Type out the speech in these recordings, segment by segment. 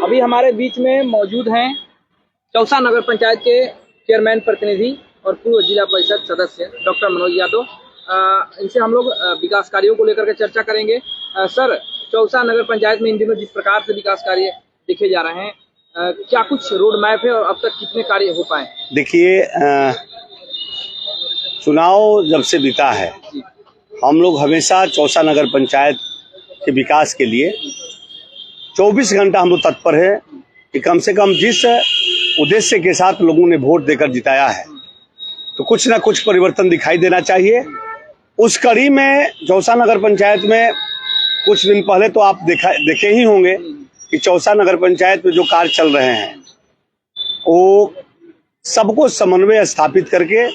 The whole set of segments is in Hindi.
अभी हमारे बीच में मौजूद हैं चौसा नगर पंचायत के चेयरमैन प्रतिनिधि और पूर्व जिला परिषद सदस्य डॉक्टर मनोज यादव। इनसे हम लोग विकास कार्यों को लेकर के चर्चा करेंगे। सर, चौसा नगर पंचायत में इन दिनों जिस प्रकार से विकास कार्य देखे जा रहे हैं, क्या कुछ रोड मैप है और अब तक कितने कार्य हो पाए? देखिए, चुनाव जब से बीता है, हम लोग हमेशा चौसा नगर पंचायत के विकास के लिए 24 घंटा हम लोग तत्पर है कि कम से कम जिस उद्देश्य के साथ लोगों ने वोट देकर जिताया है तो कुछ ना कुछ परिवर्तन दिखाई देना चाहिए। उस कड़ी में चौसा नगर पंचायत में कुछ दिन पहले तो आप देखे ही होंगे कि चौसा नगर पंचायत में जो कार्य चल रहे हैं वो सबको समन्वय स्थापित करके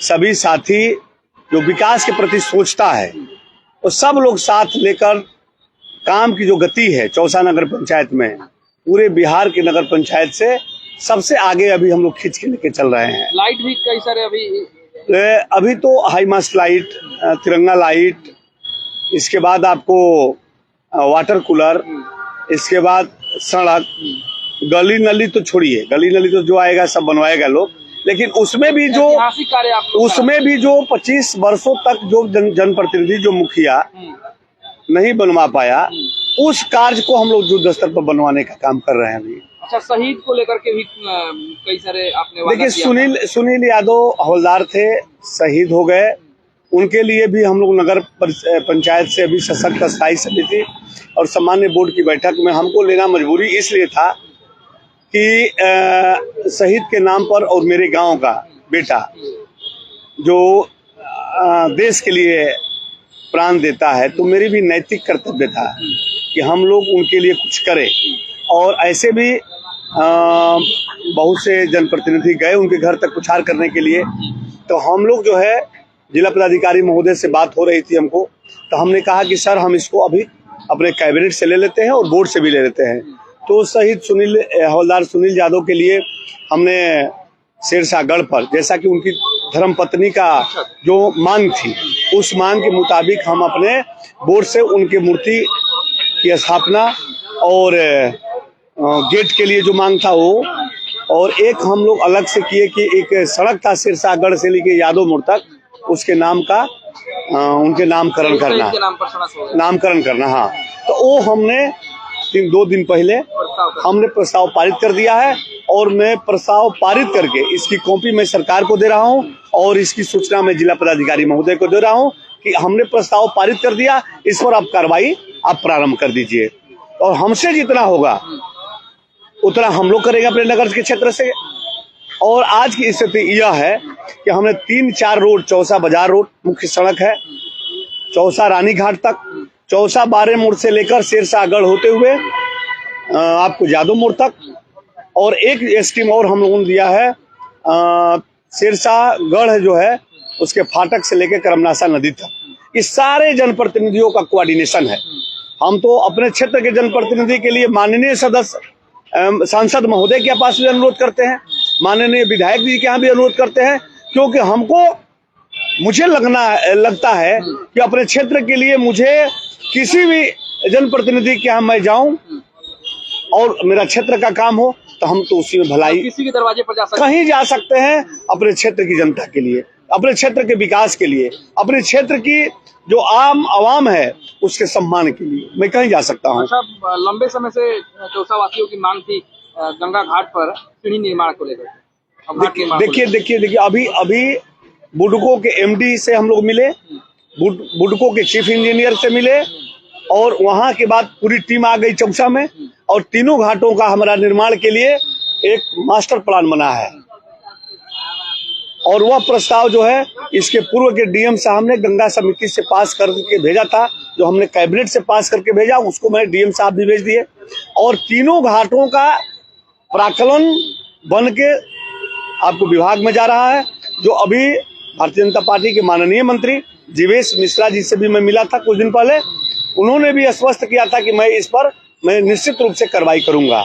सभी साथी जो विकास के प्रति सोचता है वो सब लोग साथ लेकर काम की जो गति है चौसा नगर पंचायत में पूरे बिहार के नगर पंचायत से सबसे आगे अभी हम लोग खींच के लेके चल रहे हैं। लाइट भी कई सारे अभी तो हाई मास्ट लाइट, तिरंगा लाइट, इसके बाद आपको वाटर कूलर, इसके बाद सड़क, गली नली तो छोड़िए, गली नली तो जो आएगा सब बनवाएगा लोग, लेकिन उसमें भी जो 25 वर्षों तक जो जनप्रतिनिधि जो मुखिया नहीं बनवा पाया उस कार्य को हम लोग युद्ध स्तर पर बनवाने का काम कर रहे हैं अभी। अच्छा, शहीद को लेकर के भी कई सारे आपने देखिए, सुनील यादव हवलदार थे, शहीद हो गए। उनके लिए भी हम लोग नगर पंचायत से अभी सशक्त स्थायी समिति और सामान्य बोर्ड की बैठक में हमको लेना मजबूरी इसलिए था कि शहीद के नाम पर और मेरे गांव का बेटा जो देश के लिए प्राण देता है तो मेरी भी नैतिक कर्तव्य था कि हम लोग उनके लिए कुछ करें। और ऐसे भी बहुत से जनप्रतिनिधि गए उनके घर तक पुछार करने के लिए, तो हम लोग जो है जिला पदाधिकारी महोदय से बात हो रही थी हमको, तो हमने कहा कि सर हम इसको अभी अपने कैबिनेट से ले लेते हैं और बोर्ड से भी ले लेते हैं। तो शहीद हवलदार सुनील यादव के लिए हमने शेरशाहगढ़ पर, जैसा कि उनकी धर्मपत्नी का जो मांग थी उस मांग के मुताबिक हम अपने बोर्ड से उनके मूर्ति की स्थापना और गेट के लिए जो मांग था वो, और एक हम लोग अलग से किए कि एक सड़क था शेरशाहगढ़ से लेके यादव मोड़ तक, उसके नाम का उनके नामकरण करना। हाँ, तो वो हमने 2 दिन पहले हमने प्रस्ताव पारित कर दिया है और मैं प्रस्ताव पारित करके इसकी कॉपी मैं सरकार को दे रहा हूं और इसकी सूचना मैं जिला पदाधिकारी महोदय को दे रहा हूं कि हमने प्रस्ताव पारित कर दिया, इस पर आप कार्रवाई आप प्रारंभ कर दीजिए और हमसे जितना होगा उतना हम लोग करेंगे अपने नगर के क्षेत्र से। और आज की स्थिति यह है कि हमने 3-4 रोड, चौसा बाजार रोड मुख्य सड़क है, चौसा रानी घाट तक, चौसा 12 मोड़ से लेकर शेरशाहगढ़ होते हुए आपको यादव मोड़ तक, और एक स्कीम और हम लोगों ने दिया है शेरशाहगढ़ जो है उसके फाटक से लेकर करमनासा नदी तक। इस सारे जनप्रतिनिधियों का कोऑर्डिनेशन है। हम तो अपने क्षेत्र के जनप्रतिनिधि के लिए माननीय सदस्य सांसद महोदय के पास भी अनुरोध करते हैं, माननीय विधायक जी के यहाँ भी अनुरोध करते हैं, क्योंकि मुझे लगता है कि अपने क्षेत्र के लिए मुझे किसी भी जनप्रतिनिधि के यहाँ मैं जाऊं और मेरा क्षेत्र का काम हो तो हम तो उसी में भलाई किसी के दरवाजे पर कहीं जा सकते हैं अपने क्षेत्र की जनता के लिए, अपने क्षेत्र के विकास के लिए, अपने क्षेत्र की जो आम आवाम है उसके सम्मान के लिए मैं कहीं जा सकता हूँ। अच्छा, लंबे समय से चौसा वासियों की मांग थी गंगा घाट पर सीढ़ी निर्माण को लेकर। देखिए अभी बुडको के एमडी से हम लोग मिले, बुडको के चीफ इंजीनियर से मिले और वहां के बाद पूरी टीम आ गई चौसा में और तीनों घाटों का हमारा निर्माण के लिए एक मास्टर प्लान बना है और वह प्रस्ताव जो है इसके पूर्व के डीएम साहब ने गंगा समिति से पास करके भेजा था, जो हमने कैबिनेट से पास करके भेजा उसको मैंने डीएम साहब भी भेज दिए और तीनों घाटों का प्राकलन बन के आपको विभाग में जा रहा है। जो अभी भारतीय जनता पार्टी के माननीय मंत्री जीवेश मिश्रा जी से भी मैं मिला था कुछ दिन पहले, उन्होंने भी आश्वस्त किया था कि मैं इस पर मैं निश्चित रूप से कार्रवाई करूंगा।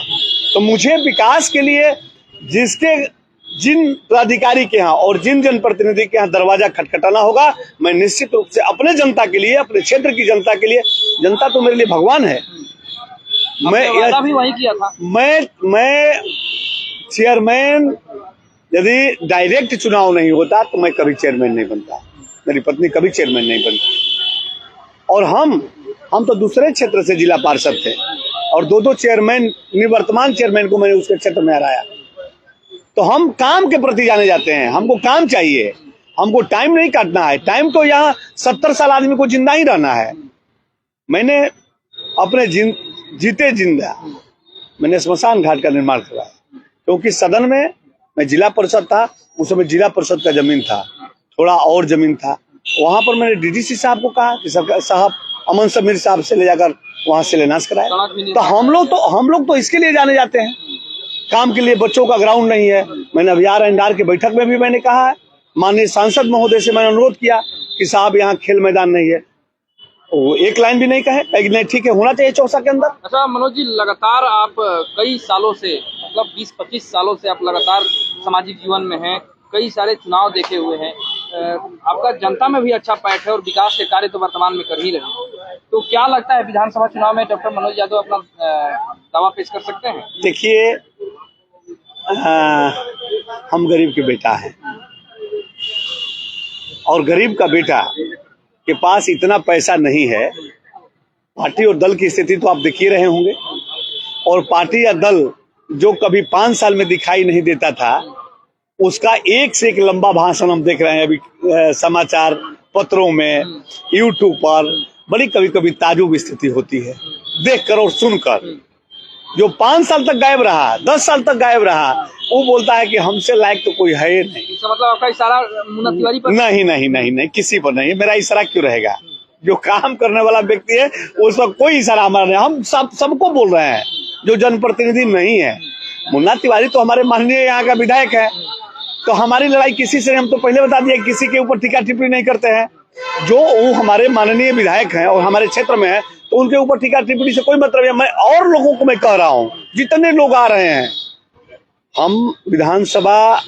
तो मुझे विकास के लिए जिन पदाधिकारी के यहाँ और जिन जनप्रतिनिधि के यहाँ दरवाजा खटखटाना होगा, मैं निश्चित रूप से अपने जनता के लिए, अपने क्षेत्र की जनता के लिए, जनता तो मेरे लिए भगवान है, वादा भी वही किया था। मैं चेयरमैन, यदि डायरेक्ट चुनाव नहीं होता तो मैं कभी चेयरमैन नहीं बनता, मेरी पत्नी कभी चेयरमैन नहीं बनती। और हम तो दूसरे क्षेत्र से जिला पार्षद थे और दो चेयरमैन, निवर्तमान चेयरमैन को मैंने उसके क्षेत्र में हराया। तो हम काम के प्रति जाने जाते हैं, हमको काम चाहिए, हमको टाइम नहीं काटना है। टाइम तो यहाँ 70 साल आदमी को जिंदा ही रहना है। मैंने अपने जीते जिंदा मैंने स्मशान घाट का निर्माण करवाया, क्योंकि सदन में मैं जिला परिषद था, उस समय जिला परिषद का जमीन था, थोड़ा और जमीन था। वहां पर मैंने डीडीसी साहब को कहा कि सरकार साहब अमन समीर साहब से ले जाकर वहां शिलान्यास कराया। तो हम लोग तो इसके लिए जाने जाते हैं, काम के लिए। बच्चों का ग्राउंड नहीं है। मैंने अभी R&R की बैठक में भी मैंने कहा है, माननीय सांसद महोदय से मैंने अनुरोध किया कि साहब यहाँ खेल मैदान नहीं है। वो एक लाइन भी नहीं कहे, नहीं ठीक है होना चाहिए चौसा के अंदर। अच्छा मनोज जी, लगातार आप कई सालों से, मतलब 20-25 सालों से आप लगातार सामाजिक जीवन में हैं, कई सारे चुनाव देखे हुए हैं, आपका जनता में भी अच्छा पैठ है और विकास के कार्य तो वर्तमान में कर ही रहे हैं। तो क्या लगता है विधानसभा चुनाव में डॉक्टर मनोज यादव अपना दावा पेश कर सकते हैं? देखिए, हम गरीब के बेटा हैं और गरीब का बेटा के पास इतना पैसा नहीं है। पार्टी और दल की स्थिति तो आप देख ही रहे होंगे, और पार्टी या दल जो कभी 5 साल में दिखाई नहीं देता था, उसका एक से एक लंबा भाषण हम देख रहे हैं अभी समाचार पत्रों में, यूट्यूब पर। बड़ी कभी कभी ताजुब स्थिति होती है देखकर और सुनकर। जो 5 साल तक गायब रहा, 10 साल तक गायब रहा, वो बोलता है कि हमसे लायक तो कोई है नहीं। इसका मतलब आपका इशारा मुन्ना तिवारी पर? नहीं, किसी पर नहीं। मेरा इशारा क्यों रहेगा? जो काम करने वाला व्यक्ति है उसका कोई इशारा हमारा नहीं। हम सबको बोल रहे हैं जो जनप्रतिनिधि नहीं है। मुन्ना तिवारी तो हमारे माननीय यहाँ का विधायक है, तो हमारी लड़ाई किसी से, हम तो पहले बता दिया, किसी के ऊपर टीका टिप्पणी नहीं करते हैं। जो वो हमारे माननीय विधायक हैं और हमारे क्षेत्र में है, तो उनके ऊपर टीका टिप्पणी से कोई मतलब है। मैं और लोगों को मैं कह रहा हूँ, जितने लोग आ रहे हैं, हम विधानसभा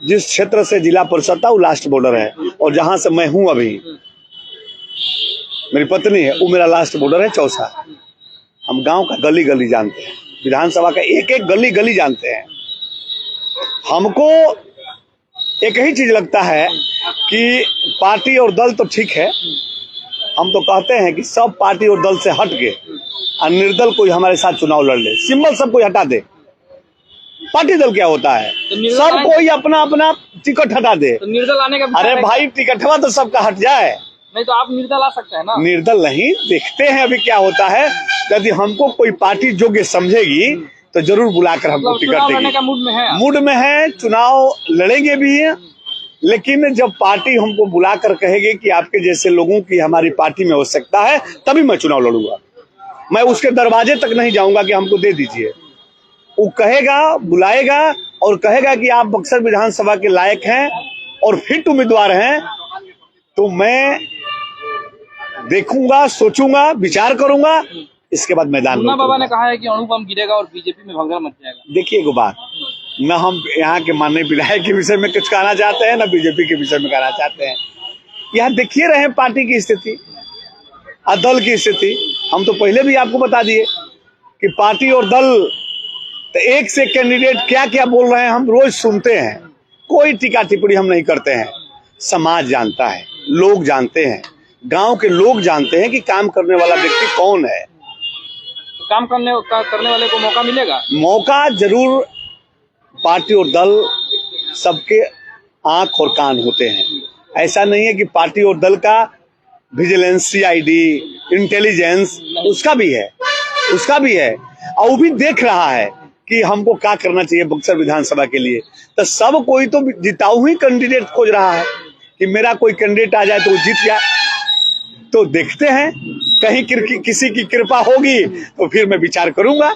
जिस क्षेत्र से जिला परिषद था वो लास्ट बॉर्डर है, और जहां से मैं हूं अभी, मेरी पत्नी है, वो मेरा लास्ट बॉर्डर है चौसा। हम गांव का गली गली जानते हैं, विधानसभा का एक एक गली गली जानते हैं। हमको एक ही चीज लगता है कि पार्टी और दल तो ठीक है, हम तो कहते हैं कि सब पार्टी और दल से हट के और निर्दल कोई हमारे साथ चुनाव लड़ ले, सिंबल सब कोई हटा दे। पार्टी दल क्या होता है? तो सब कोई अपना अपना टिकट हटा दे। तो निर्दल आने का? अरे भाई, टिकटवा तो सबका हट जाए। नहीं तो आप निर्दल आ सकते हैं ना? निर्दल नहीं, देखते हैं अभी क्या होता है। यदि हमको कोई पार्टी योग्य समझेगी तो जरूर बुलाकर हमको टिकट देगी। का मूड में है, चुनाव लड़ेंगे भी है। लेकिन जब पार्टी हमको बुलाकर कहेगी कि आपके जैसे लोगों की हमारी पार्टी में आवश्यकता है, तभी मैं चुनाव लड़ूंगा। मैं उसके दरवाजे तक नहीं जाऊंगा कि हमको दे दीजिए। वो कहेगा, बुलाएगा और कहेगा कि आप बक्सर विधानसभा के लायक हैं और फिट उम्मीदवार हैं, तो मैं देखूंगा, सोचूंगा, विचार करूंगा, इसके बाद मैदान में। मुन्ना बाबा ने कहा है कि अणुबम गिरेगा और बीजेपी में भगदड़ मच जाएगा। देखिए एगो बात, न हम यहाँ के माननीय विधायक के विषय में कुछ कहना चाहते हैं, न बीजेपी के विषय में कहना चाहते हैं। यहाँ देखिए रहे पार्टी की स्थिति और दल की स्थिति। हम तो पहले भी आपको बता दिए कि पार्टी और दल तो एक से कैंडिडेट क्या क्या बोल रहे हैं हम रोज सुनते हैं। कोई टीका टिप्पणी हम नहीं करते हैं। समाज जानता है, लोग जानते हैं, गांव के लोग जानते हैं कि काम करने वाला व्यक्ति कौन है। तो काम करने वाले को मौका मिलेगा? मौका जरूर। पार्टी और दल सबके आंख और कान होते हैं। ऐसा नहीं है कि पार्टी और दल का विजिलेंस, CID, इंटेलिजेंस उसका भी है और वो भी देख रहा है कि हमको क्या करना चाहिए बक्सर विधानसभा के लिए। तो सब कोई तो जिताऊ ही कैंडिडेट खोज रहा है कि मेरा कोई कैंडिडेट आ जाए तो वो जीत जाए। तो देखते हैं, कहीं किसी की कृपा होगी तो फिर मैं विचार करूंगा।